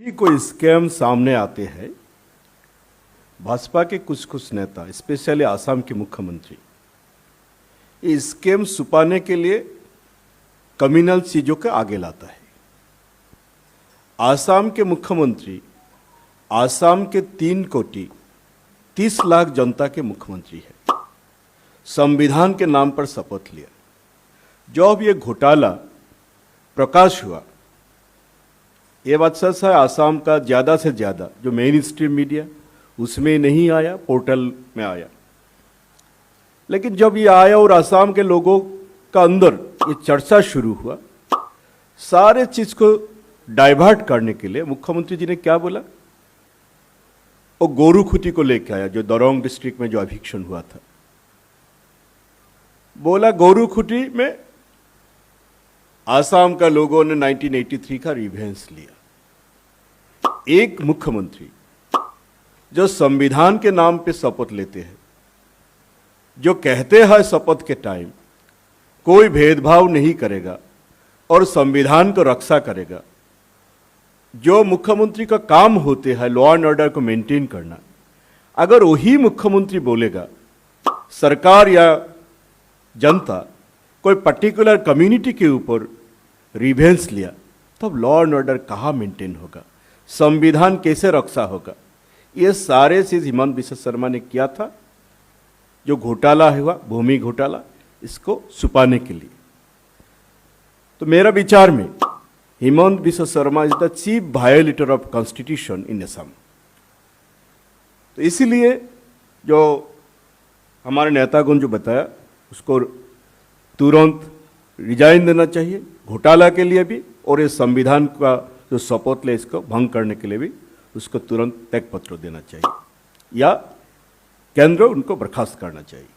भी कोई स्कैम सामने आते हैं, भाजपा के कुछ नेता, स्पेशली आसाम के मुख्यमंत्री, ये स्कैम छुपाने के लिए कम्युनल चीजों के आगे लाता है। आसाम के मुख्यमंत्री आसाम के 3 कोटी 30 लाख जनता के मुख्यमंत्री है। संविधान के नाम पर शपथ लिया। जब ये घोटाला प्रकाश हुआ, ये बात सच है, आसाम का ज़्यादा से ज़्यादा जो मेन स्ट्रीम मीडिया उसमें नहीं आया, पोर्टल में आया। लेकिन जब ये आया और आसाम के लोगों का अंदर ये चर्चा शुरू हुआ, सारे चीज़ को डाइवर्ट करने के लिए मुख्यमंत्री जी ने क्या बोला, वो गोरुखुटी को लेकर आया, जो दरोंग डिस्ट्रिक्ट में जो अभिक्षण हुआ था। बोला गोरुखुटी में आसाम का लोगों ने 1983 का रिवेंज लिया। एक मुख्यमंत्री जो संविधान के नाम पे शपथ लेते हैं, जो कहते हैं शपथ के टाइम कोई भेदभाव नहीं करेगा और संविधान को रक्षा करेगा, जो मुख्यमंत्री का काम होते हैं लॉ एंड ऑर्डर को मेंटेन करना, अगर वही मुख्यमंत्री बोलेगा सरकार या जनता कोई पर्टिकुलर कम्युनिटी के ऊपर रिवेंज लिया, तब लॉ एंड ऑर्डर कहाँ मेंटेन होगा, संविधान कैसे रक्षा होगा। ये सारे चीज हिमंत बिस्वा शर्मा ने किया था। जो घोटाला हुआ, भूमि घोटाला, इसको छुपाने के लिए। तो मेरा विचार में Himanta Biswa Sarma is the chief violator of constitution in Assam. तो इसीलिए जो हमारे नेतागण जो बताया, उसको तुरंत रिजाइन देना चाहिए, घोटाला के लिए भी, और ये संविधान का जो शपथ ले इसको भंग करने के लिए भी उसको तुरंत त्यागपत्र देना चाहिए या केंद्र उनको बर्खास्त करना चाहिए।